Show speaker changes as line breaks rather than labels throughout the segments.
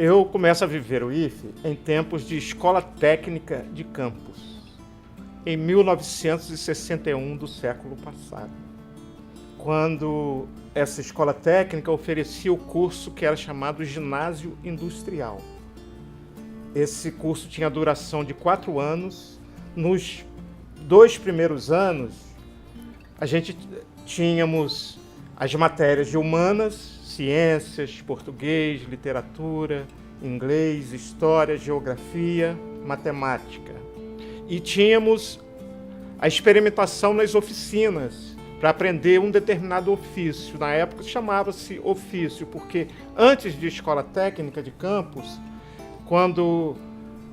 Eu começo a viver o IFE em tempos de escola técnica de campus, em 1961 do século passado, quando essa escola técnica oferecia o curso que era chamado Ginásio Industrial. Esse curso tinha duração de 4 anos. Nos 2 primeiros anos, a gente tínhamos as matérias de humanas, ciências, português, literatura, inglês, história, geografia, matemática. E tínhamos a experimentação nas oficinas, para aprender um determinado ofício. Na época chamava-se ofício, porque antes de escola técnica de campus, quando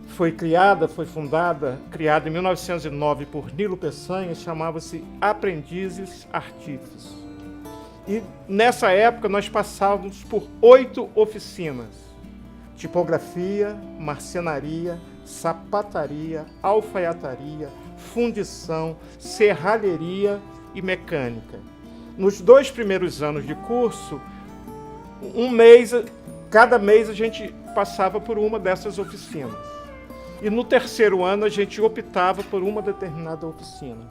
foi criada em 1909 por Nilo Peçanha, chamava-se Aprendizes Artífices. E nessa época nós passávamos por 8 oficinas: tipografia, marcenaria, sapataria, alfaiataria, fundição, serralheria e mecânica. Nos 2 primeiros anos de curso, cada mês a gente passava por uma dessas oficinas. E no 3º ano a gente optava por uma determinada oficina.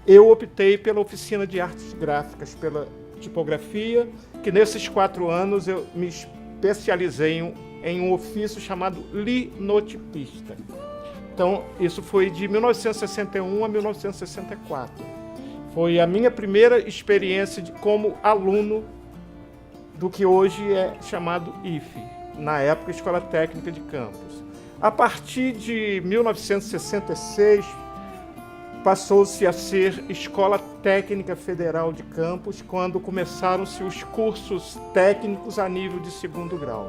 Eu optei pela oficina de artes gráficas, pela tipografia, que nesses 4 anos eu me especializei em um ofício chamado linotipista. Então, isso foi de 1961 a 1964. Foi a minha primeira experiência como aluno do que hoje é chamado IFE, na época Escola Técnica de Campus. A partir de 1966, passou-se a ser Escola Técnica Federal de Campus, quando começaram-se os cursos técnicos a nível de 2º grau.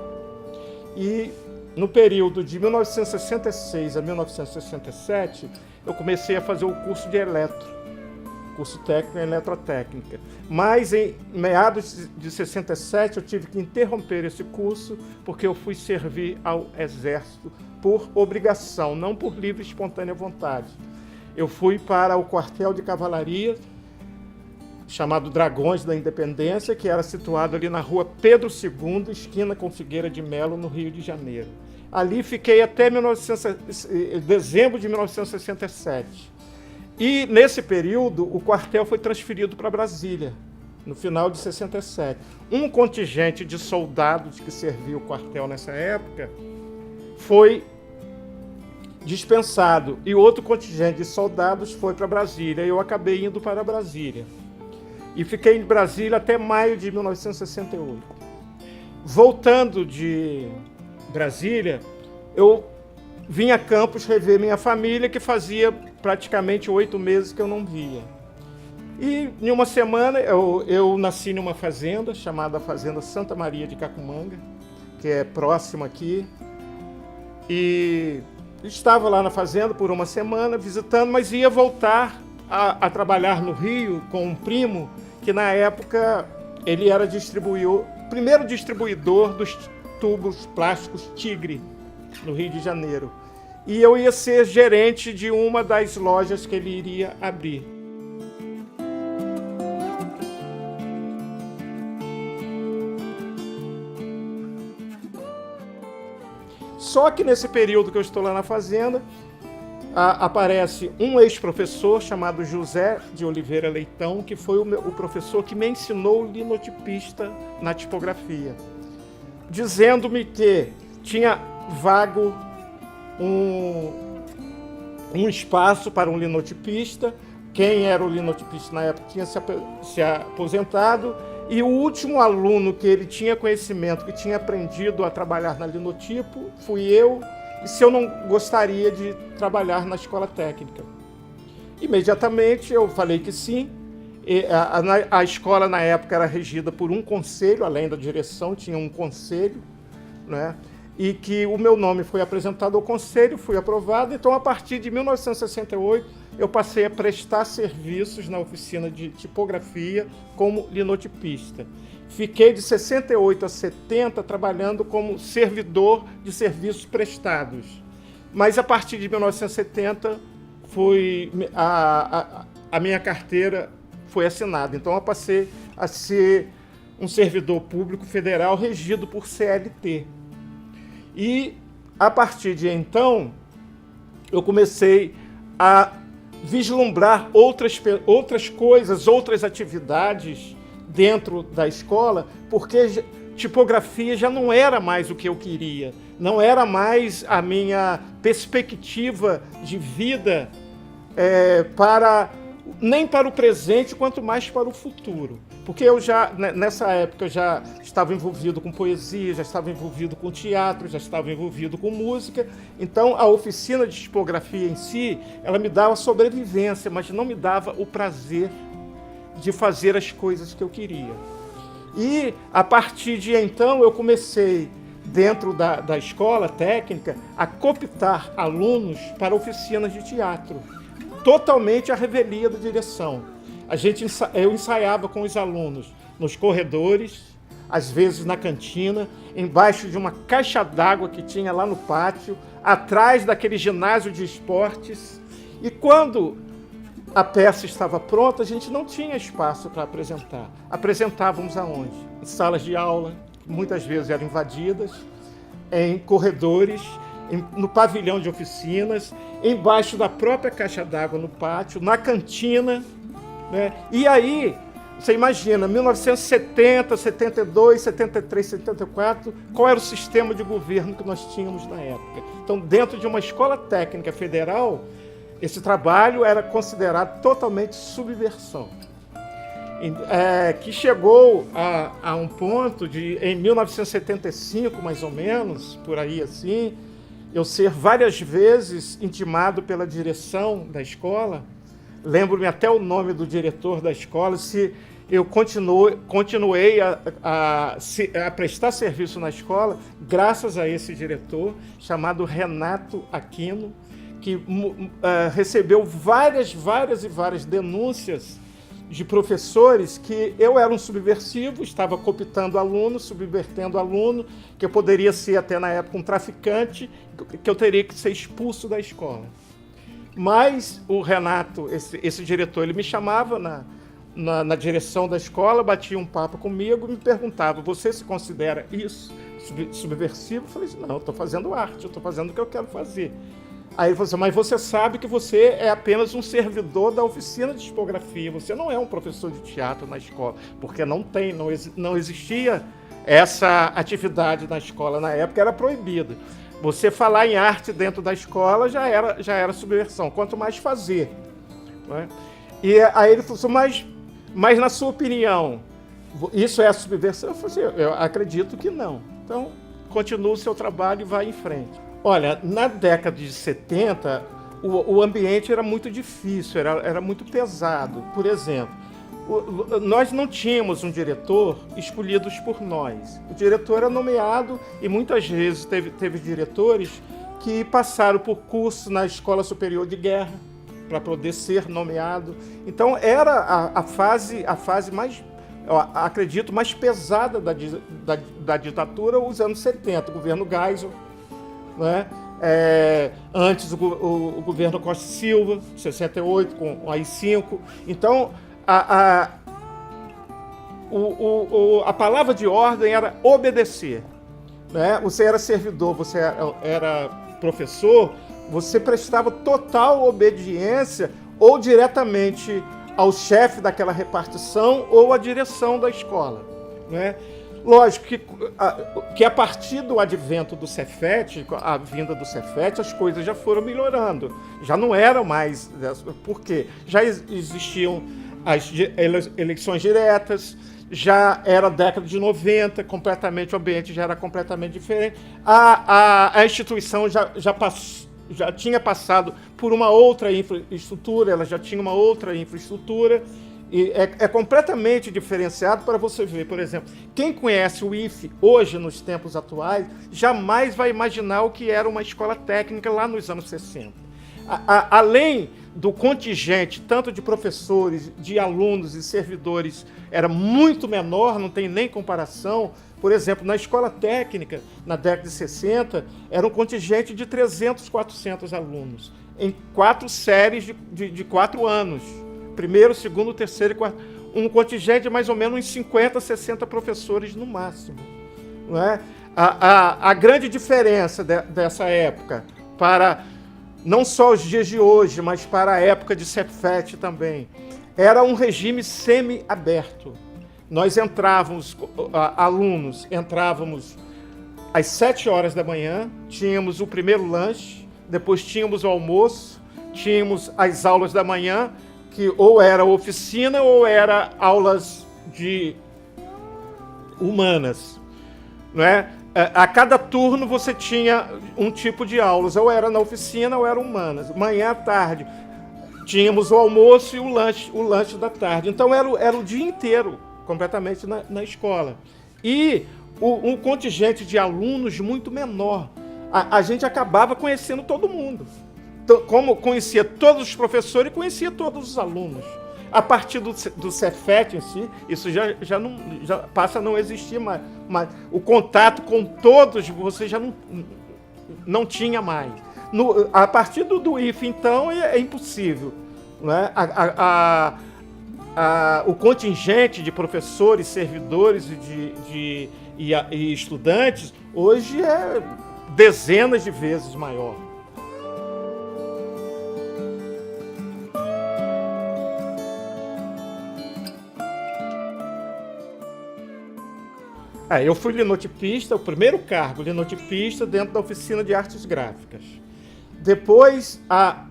E no período de 1966 a 1967, eu comecei a fazer o curso de curso técnico em eletrotécnica. Mas em meados de 67 eu tive que interromper esse curso porque eu fui servir ao Exército por obrigação, não por livre e espontânea vontade. Eu fui para o quartel de cavalaria, chamado Dragões da Independência, que era situado ali na rua Pedro II, esquina com Figueira de Melo, no Rio de Janeiro. Ali fiquei até dezembro de 1967. E, nesse período, o quartel foi transferido para Brasília, no final de 67. Um contingente de soldados que servia o quartel nessa época foi dispensado, e outro contingente de soldados foi para Brasília. Eu acabei indo para Brasília. E fiquei em Brasília até maio de 1968. Voltando de Brasília, eu vim a Campos rever minha família, que fazia praticamente 8 meses que eu não via. E em uma semana, eu nasci numa fazenda chamada Fazenda Santa Maria de Cacumanga, que é próxima aqui. E estava lá na fazenda por uma semana visitando, mas ia voltar a trabalhar no Rio com um primo, que na época ele era primeiro distribuidor dos tubos plásticos Tigre, no Rio de Janeiro. E eu ia ser gerente de uma das lojas que ele iria abrir. Só que nesse período que eu estou lá na fazenda, aparece um ex-professor chamado José de Oliveira Leitão, que foi o professor que me ensinou linotipista na tipografia, dizendo-me que tinha vago um espaço para um linotipista. Quem era o linotipista na época tinha se aposentado, e o último aluno que ele tinha conhecimento, que tinha aprendido a trabalhar na linotipo, fui eu, e se eu não gostaria de trabalhar na escola técnica. Imediatamente eu falei que sim. A escola na época era regida por um conselho, além da direção, tinha um conselho, né? E que o meu nome foi apresentado ao conselho, fui aprovado. Então, a partir de 1968, eu passei a prestar serviços na oficina de tipografia como linotipista. Fiquei de 68 a 70 trabalhando como servidor de serviços prestados. Mas, a partir de 1970, a minha carteira foi assinada. Então, eu passei a ser um servidor público federal regido por CLT. E, a partir de então, eu comecei a vislumbrar outras coisas, outras atividades dentro da escola, porque tipografia já não era mais o que eu queria, não era mais a minha perspectiva de vida nem para o presente, quanto mais para o futuro. Porque eu já, nessa época, eu já estava envolvido com poesia, já estava envolvido com teatro, já estava envolvido com música. Então, a oficina de tipografia em si, ela me dava sobrevivência, mas não me dava o prazer de fazer as coisas que eu queria. E, a partir de então, eu comecei, dentro da escola técnica, a cooptar alunos para oficinas de teatro. Totalmente à revelia da direção. Eu ensaiava com os alunos nos corredores, às vezes na cantina, embaixo de uma caixa d'água que tinha lá no pátio, atrás daquele ginásio de esportes. E quando a peça estava pronta, a gente não tinha espaço para apresentar. Apresentávamos aonde? Em salas de aula, que muitas vezes eram invadidas, em corredores, no pavilhão de oficinas, embaixo da própria caixa d'água no pátio, na cantina, né? E aí, você imagina, 1970, 72, 73, 74, qual era o sistema de governo que nós tínhamos na época? Então, dentro de uma escola técnica federal, esse trabalho era considerado totalmente subversão. Que chegou a um ponto de, em 1975, mais ou menos, por aí assim, eu ser várias vezes intimado pela direção da escola. Lembro-me até o nome do diretor da escola, se eu continuei a prestar serviço na escola, graças a esse diretor, chamado Renato Aquino, que recebeu várias denúncias de professores que eu era um subversivo, estava cooptando aluno, subvertendo aluno, que eu poderia ser até na época um traficante, que eu teria que ser expulso da escola. Mas o Renato, esse diretor, ele me chamava na direção da escola, batia um papo comigo e me perguntava: você se considera isso subversivo? Eu falei: não, eu estou fazendo arte, eu estou fazendo o que eu quero fazer. Aí ele falou assim: mas você sabe que você é apenas um servidor da oficina de tipografia, você não é um professor de teatro na escola, porque não existia essa atividade na escola na época, era proibida. Você falar em arte dentro da escola já era subversão, quanto mais fazer. Né? E aí ele falou assim: mas na sua opinião, isso é a subversão? Eu falei assim: eu acredito que não. Então, continua o seu trabalho e vai em frente. Olha, na década de 70, o ambiente era muito difícil, era muito pesado. Por exemplo, nós não tínhamos um diretor escolhido por nós. O diretor era nomeado e muitas vezes teve diretores que passaram por curso na Escola Superior de Guerra para poder ser nomeado. Então era a fase mais, eu acredito, mais pesada da ditadura, os anos 70, o governo Geisel, né? Antes o governo Costa e Silva, 68, com o AI-5. Então, a palavra de ordem era obedecer. Né? Você era servidor, você era professor, você prestava total obediência ou diretamente ao chefe daquela repartição ou à direção da escola. Né? Lógico que a partir do advento do Cefet, a vinda do Cefet, as coisas já foram melhorando. Já não eram mais... Por quê? Já existiam as eleições diretas, já era a década de 90, o ambiente já era completamente diferente. A instituição já tinha passado por uma outra infraestrutura, ela já tinha uma outra infraestrutura, e é completamente diferenciado. Para você ver, por exemplo, quem conhece o IFE hoje, nos tempos atuais, jamais vai imaginar o que era uma escola técnica lá nos anos 60. Além do contingente, tanto de professores, de alunos e servidores, era muito menor, não tem nem comparação. Por exemplo, na escola técnica, na década de 60, era um contingente de 300, 400 alunos, em 4 séries de 4 anos. Primeiro, segundo, terceiro e quarto. Um contingente de mais ou menos uns 50, 60 professores no máximo. Não é? A grande diferença dessa época para não só os dias de hoje, mas para a época de Cefet também, era um regime semi-aberto. Nós alunos entrávamos às 7 horas da manhã, tínhamos o primeiro lanche, depois tínhamos o almoço, tínhamos as aulas da manhã, que ou era oficina ou era aulas de humanas, não é? A cada turno você tinha um tipo de aulas, ou era na oficina ou era humanas. Manhã à tarde tínhamos o almoço e o lanche da tarde. Então era o dia inteiro, completamente na escola. E um contingente de alunos muito menor. A gente acabava conhecendo todo mundo. Então, como conhecia todos os professores, conhecia todos os alunos. A partir do Cefet em si, isso já passa a não existir mais. Mas o contato com todos você já não tinha mais. A partir do IF, então, é impossível. Não é? O contingente de professores, servidores e estudantes, hoje é dezenas de vezes maior. Eu fui linotipista, o primeiro cargo, linotipista, dentro da oficina de artes gráficas. Depois, a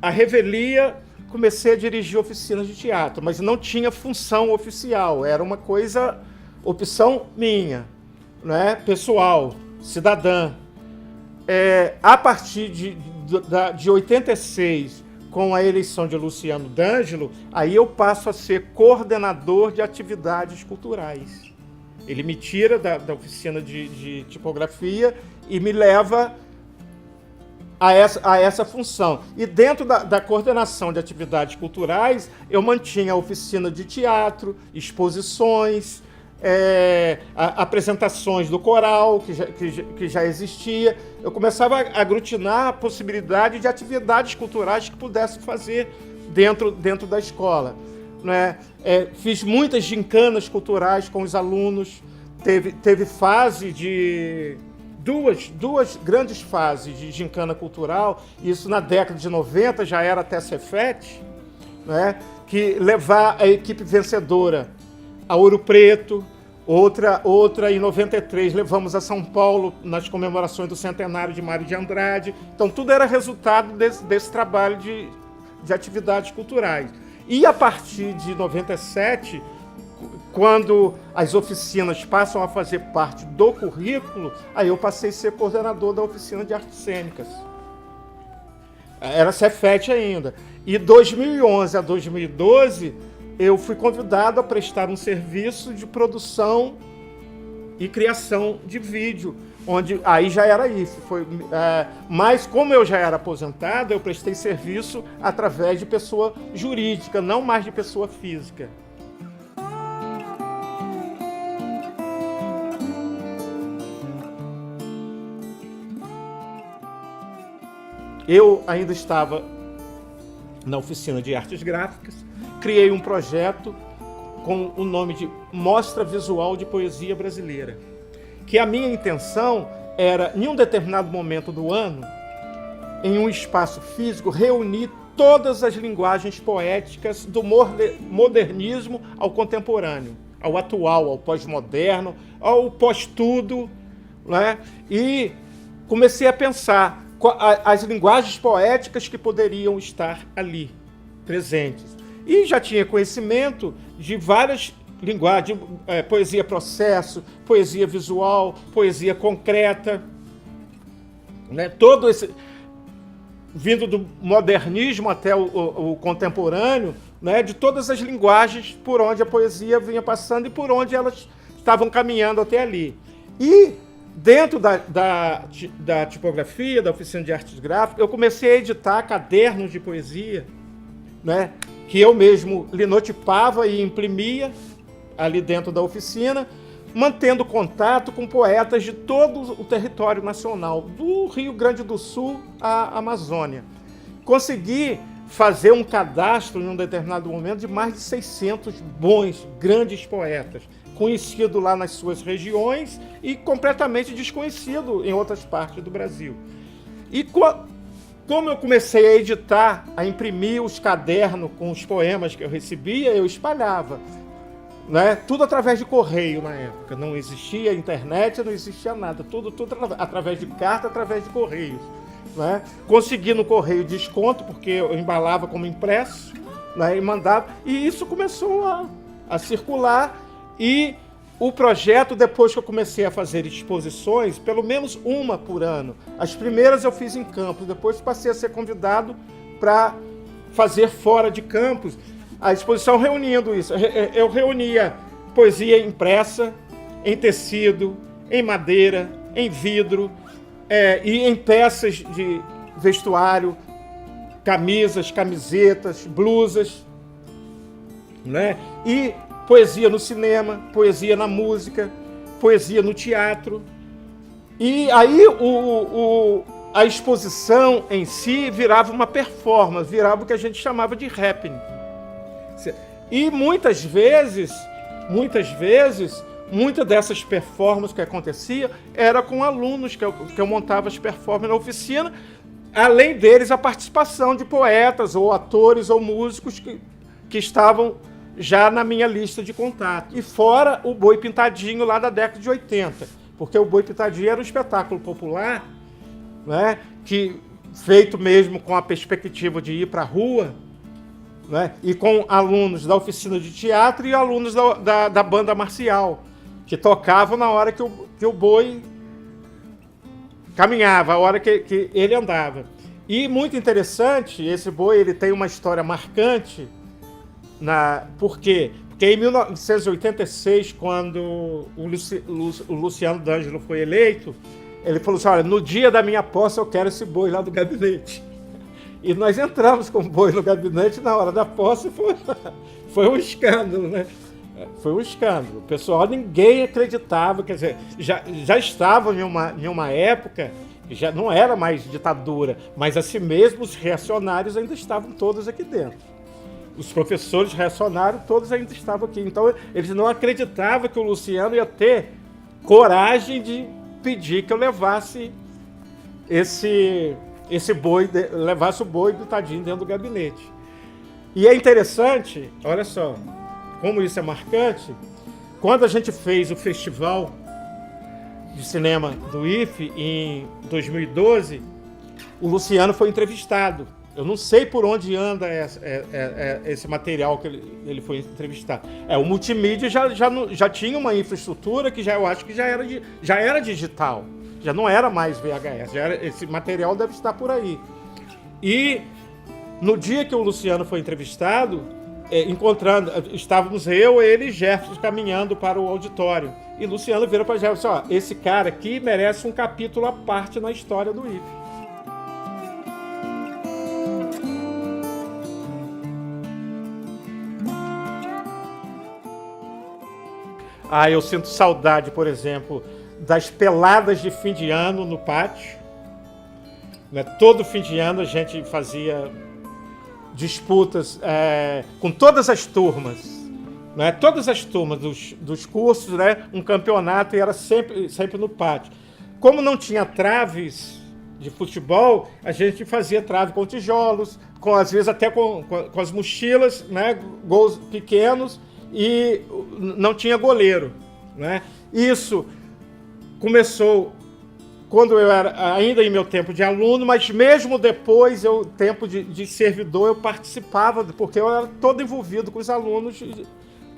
revelia, comecei a dirigir oficinas de teatro, mas não tinha função oficial, era uma opção minha, né? Pessoal, cidadã. A partir de 86, com a eleição de Luciano D'Angelo, aí eu passo a ser coordenador de atividades culturais. Ele me tira da oficina de tipografia e me leva a essa função. E dentro da coordenação de atividades culturais, eu mantinha a oficina de teatro, exposições, apresentações do coral, que já existia. Eu começava a aglutinar a possibilidade de atividades culturais que pudesse fazer dentro da escola. Né? Fiz muitas gincanas culturais com os alunos, teve fase de duas grandes fases de gincana cultural, isso na década de 90 já era até Cefet, né? Que levar a equipe vencedora a Ouro Preto, outra em 93 levamos a São Paulo nas comemorações do centenário de Mário de Andrade, então tudo era resultado desse trabalho de atividades culturais. E a partir de 97, quando as oficinas passam a fazer parte do currículo, aí eu passei a ser coordenador da oficina de artes cênicas. Era Cefet ainda. E 2011 a 2012, eu fui convidado a prestar um serviço de produção e criação de vídeo, onde aí já era isso. Mas como eu já era aposentado, eu prestei serviço através de pessoa jurídica, não mais de pessoa física. Eu ainda estava na oficina de artes gráficas, criei um projeto com o nome de Mostra Visual de Poesia Brasileira, que a minha intenção era, em um determinado momento do ano, em um espaço físico, reunir todas as linguagens poéticas do modernismo ao contemporâneo, ao atual, ao pós-moderno, ao pós-tudo, né? E comecei a pensar as linguagens poéticas que poderiam estar ali, presentes. E já tinha conhecimento de várias linguagens, poesia processo, poesia visual, poesia concreta, né? Todo esse, vindo do modernismo até o contemporâneo, né? De todas as linguagens por onde a poesia vinha passando e por onde elas estavam caminhando até ali. E dentro da tipografia, da oficina de artes gráficas, eu comecei a editar cadernos de poesia, né? Que eu mesmo linotipava e imprimia ali dentro da oficina, mantendo contato com poetas de todo o território nacional, do Rio Grande do Sul à Amazônia. Consegui fazer um cadastro, em um determinado momento, de mais de 600 bons, grandes poetas, conhecido lá nas suas regiões e completamente desconhecido em outras partes do Brasil. E como eu comecei a editar, a imprimir os cadernos com os poemas que eu recebia, eu espalhava. Né? Tudo através de correio na época. Não existia internet, não existia nada. Tudo através de carta, através de correios. Né? Consegui no correio desconto, porque eu embalava como impresso, né? E mandava. E isso começou a circular. E o projeto, depois que eu comecei a fazer exposições, pelo menos uma por ano. As primeiras eu fiz em Campos, depois passei a ser convidado para fazer fora de Campos. A exposição reunindo isso. Eu reunia poesia impressa, em tecido, em madeira, em vidro, e em peças de vestuário, camisas, camisetas, blusas, né? E poesia no cinema, poesia na música, poesia no teatro. E aí a exposição em si virava uma performance, virava o que a gente chamava de happening. E muitas dessas performances que acontecia era com alunos que eu montava as performances na oficina, além deles a participação de poetas ou atores ou músicos que estavam já na minha lista de contato. E fora o Boi Pintadinho lá da década de 80, porque o Boi Pintadinho era um espetáculo popular, né, que, feito mesmo com a perspectiva de ir para a rua, né, e com alunos da oficina de teatro e alunos da banda marcial, que tocavam na hora que o boi caminhava, a hora que ele andava. E muito interessante, esse boi ele tem uma história marcante. Por quê? Porque em 1986, quando o Luciano D'Angelo foi eleito, ele falou assim, olha, no dia da minha posse eu quero esse boi lá do gabinete. E nós entramos com o boi no gabinete, na hora da posse foi um escândalo, né? Foi um escândalo. O pessoal, ninguém acreditava, quer dizer, já estava em uma época, já não era mais ditadura, mas assim mesmo os reacionários ainda estavam todos aqui dentro. Os professores reacionários todos ainda estavam aqui. Então eles não acreditavam que o Luciano ia ter coragem de pedir que eu levasse esse boi, levasse o boi do Tadinho dentro do gabinete. E é interessante, olha só, como isso é marcante, quando a gente fez o festival de cinema do IFE em 2012, o Luciano foi entrevistado. Eu não sei por onde anda esse material que ele foi entrevistado. O multimídia já tinha uma infraestrutura que eu acho que já era digital. Já não era mais VHS, esse material deve estar por aí. E no dia que o Luciano foi entrevistado, estávamos eu, ele e Jefferson caminhando para o auditório. E Luciano vira para Jefferson, esse cara aqui merece um capítulo à parte na história do IFE. Eu sinto saudade, por exemplo, das peladas de fim de ano no pátio. Né? Todo fim de ano a gente fazia disputas com todas as turmas. Né? Todas as turmas dos cursos, né? Um campeonato, e era sempre no pátio. Como não tinha traves de futebol, a gente fazia trave com tijolos, às vezes até com as mochilas, né? Gols pequenos, e não tinha goleiro. Né? Isso começou quando eu era ainda em meu tempo de aluno, mas mesmo depois, tempo de servidor, eu participava, porque eu era todo envolvido com os alunos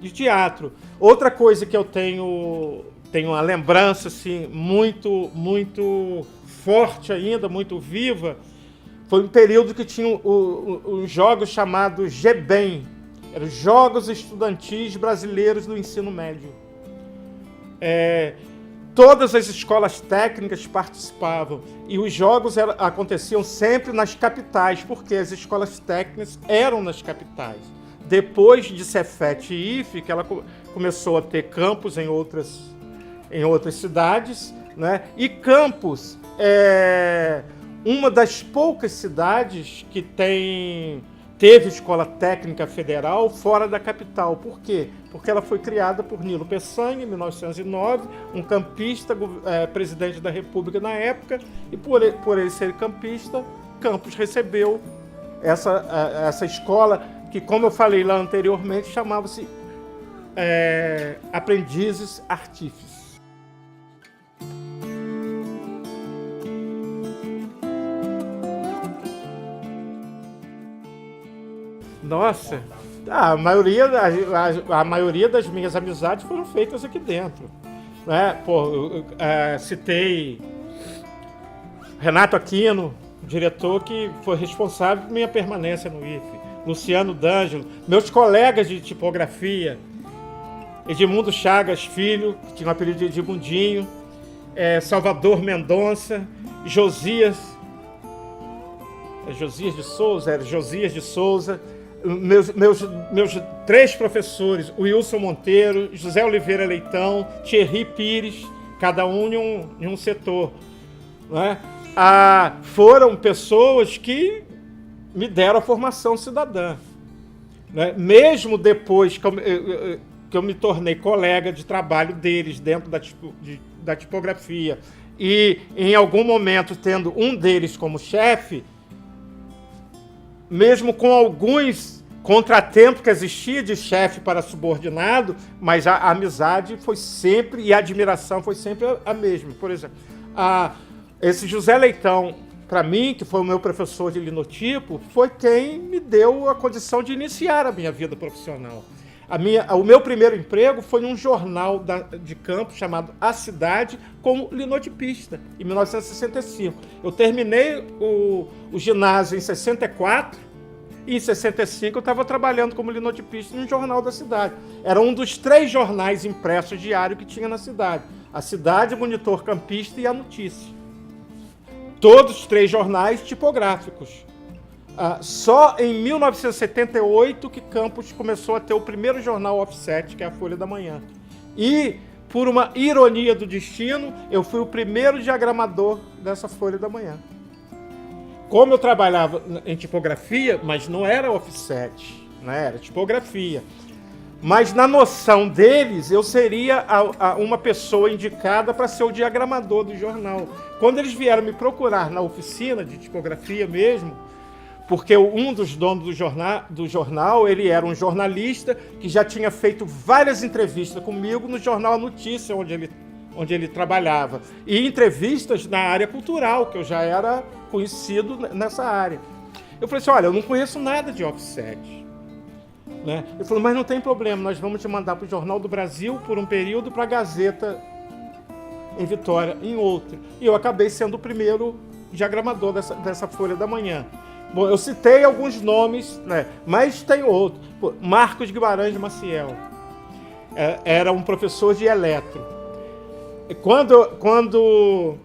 de teatro. Outra coisa que eu tenho uma lembrança assim, muito, muito forte ainda, muito viva, foi um período que tinha os jogos chamados GBEM, eram Jogos Estudantis Brasileiros do Ensino Médio. Todas as escolas técnicas participavam e os jogos aconteciam sempre nas capitais, porque as escolas técnicas eram nas capitais. Depois de Cefet e IFE, que ela começou a ter campus em outras cidades, né? E Campos é uma das poucas cidades que tem teve escola técnica federal fora da capital. Por quê? Porque ela foi criada por Nilo Peçanha, em 1909, um campista, presidente da República na época, e por ele ser campista, Campos recebeu essa escola, que, como eu falei lá anteriormente, chamava-se Aprendizes Artífices. Nossa, a maioria das minhas amizades foram feitas aqui dentro. Né? Citei Renato Aquino, diretor que foi responsável por minha permanência no IFE. Luciano D'Angelo, meus colegas de tipografia, Edmundo Chagas Filho, que tinha o apelido de Edmundinho, Salvador Mendonça, Josias de Souza, meus 3 professores, Wilson Monteiro, José Oliveira Leitão, Thierry Pires, cada um em um setor. Né? Foram pessoas que me deram a formação cidadã. Né? Mesmo depois que eu me tornei colega de trabalho deles dentro da tipografia e, em algum momento, tendo um deles como chefe, mesmo com alguns contratempos que existia de chefe para subordinado, mas a amizade foi sempre, e a admiração foi sempre a mesma. Por exemplo, esse José Leitão, para mim, que foi o meu professor de linotipo, foi quem me deu a condição de iniciar a minha vida profissional. O meu primeiro emprego foi num jornal de Campos chamado A Cidade, como linotipista, em 1965. Eu terminei o ginásio em 64 e em 65 eu estava trabalhando como linotipista num jornal da cidade. Era um dos 3 jornais impressos diários que tinha na cidade. A Cidade, o Monitor Campista e a Notícia. Todos os 3 jornais tipográficos. Só em 1978 que Campos começou a ter o primeiro jornal offset, que é a Folha da Manhã. E, por uma ironia do destino, eu fui o primeiro diagramador dessa Folha da Manhã. Como eu trabalhava em tipografia, mas não era offset, né? Era tipografia. Mas na noção deles, eu seria uma pessoa indicada para ser o diagramador do jornal. Quando eles vieram me procurar na oficina de tipografia mesmo, porque um dos donos do jornal, ele era um jornalista que já tinha feito várias entrevistas comigo no jornal A Notícia, onde ele trabalhava. E entrevistas na área cultural, que eu já era conhecido nessa área. Eu falei assim, olha, eu não conheço nada de offset. Né? Ele falou, mas não tem problema, nós vamos te mandar para o Jornal do Brasil por um período, para a Gazeta em Vitória em outro. E eu acabei sendo o primeiro diagramador dessa Folha da Manhã. Bom, eu citei alguns nomes, né? Mas tem outro. Marcos Guimarães Maciel. Era um professor de eletro. Quando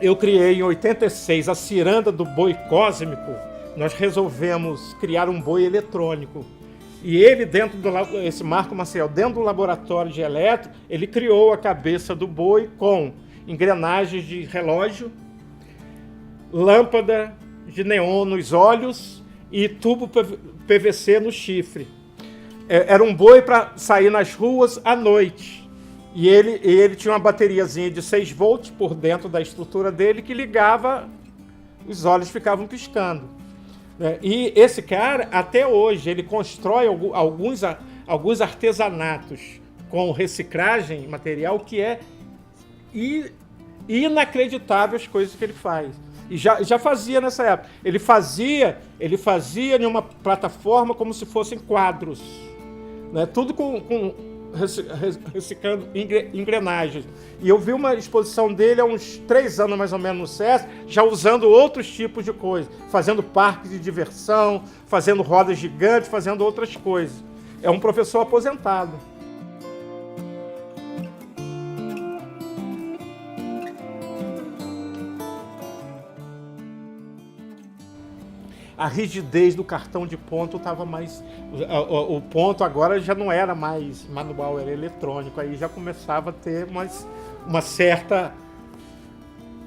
eu criei em 86 a ciranda do boi cósmico, nós resolvemos criar um boi eletrônico. E ele, esse Marco Maciel, dentro do laboratório de eletro, ele criou a cabeça do boi com engrenagens de relógio, lâmpada de neon nos olhos e tubo PVC no chifre. Era um boi para sair nas ruas à noite. E ele tinha uma bateriazinha de 6 volts por dentro da estrutura dele que ligava, os olhos ficavam piscando. E esse cara, até hoje, ele constrói alguns artesanatos com reciclagem material que é inacreditável as coisas que ele faz. E já fazia nessa época. Ele fazia em uma plataforma como se fossem quadros. Né? Tudo reciclando engrenagens. E eu vi uma exposição dele há uns 3 anos, mais ou menos, no SESC, já usando outros tipos de coisas. Fazendo parques de diversão, fazendo rodas gigantes, fazendo outras coisas. É um professor aposentado. A rigidez do cartão de ponto estava mais... O ponto agora já não era mais manual, era eletrônico. Aí já começava a ter uma certa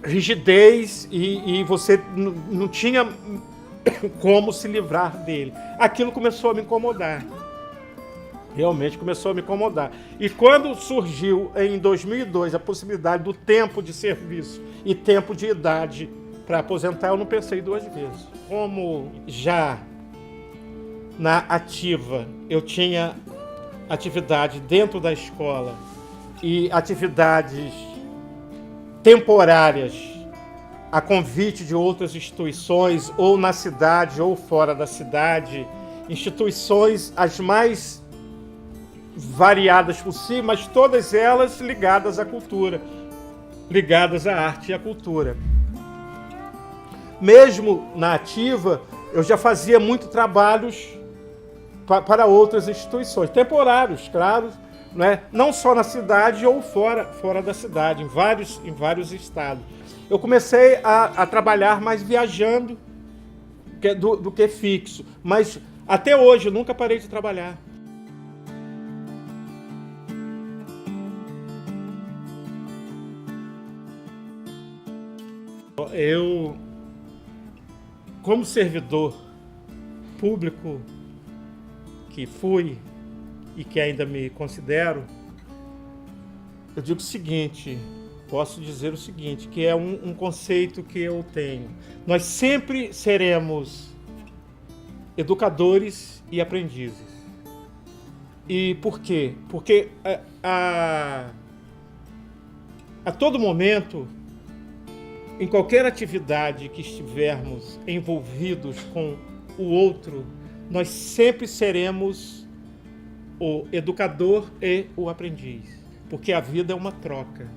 rigidez e você não tinha como se livrar dele. Aquilo começou a me incomodar. Realmente começou a me incomodar. E quando surgiu em 2002 a possibilidade do tempo de serviço e tempo de idade para aposentar, eu não pensei duas vezes. Como já na ativa eu tinha atividade dentro da escola e atividades temporárias a convite de outras instituições, ou na cidade ou fora da cidade, instituições as mais variadas possível, mas todas elas ligadas à cultura, ligadas à arte e à cultura. Mesmo na ativa, eu já fazia muito trabalhos para outras instituições, temporários, claro, né? Não só na cidade ou fora da cidade, em vários estados. Eu comecei a trabalhar mais viajando do que fixo, mas até hoje eu nunca parei de trabalhar. Eu, como servidor público que fui e que ainda me considero, eu digo o seguinte, posso dizer o seguinte, que é um conceito que eu tenho. Nós sempre seremos educadores e aprendizes. E por quê? Porque a todo momento, em qualquer atividade que estivermos envolvidos com o outro, nós sempre seremos o educador e o aprendiz, porque a vida é uma troca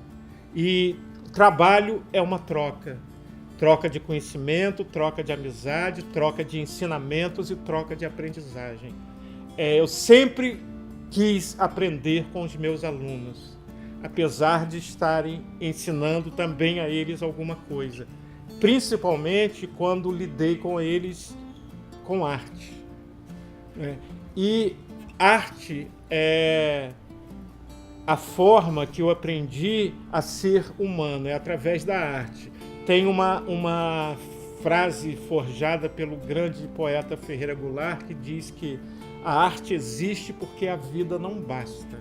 e trabalho é uma troca, troca de conhecimento, troca de amizade, troca de ensinamentos e troca de aprendizagem. Eu sempre quis aprender com os meus alunos, apesar de estarem ensinando também a eles alguma coisa, principalmente quando lidei com eles com arte. E arte é a forma que eu aprendi a ser humano, é através da arte. Tem uma frase forjada pelo grande poeta Ferreira Goulart que diz que a arte existe porque a vida não basta.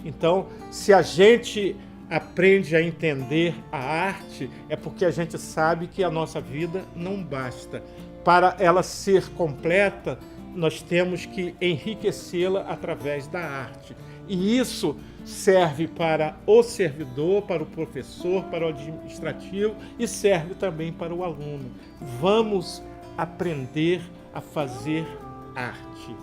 Então, se a gente aprende a entender a arte, é porque a gente sabe que a nossa vida não basta. Para ela ser completa, nós temos que enriquecê-la através da arte. E isso serve para o servidor, para o professor, para o administrativo e serve também para o aluno. Vamos aprender a fazer arte.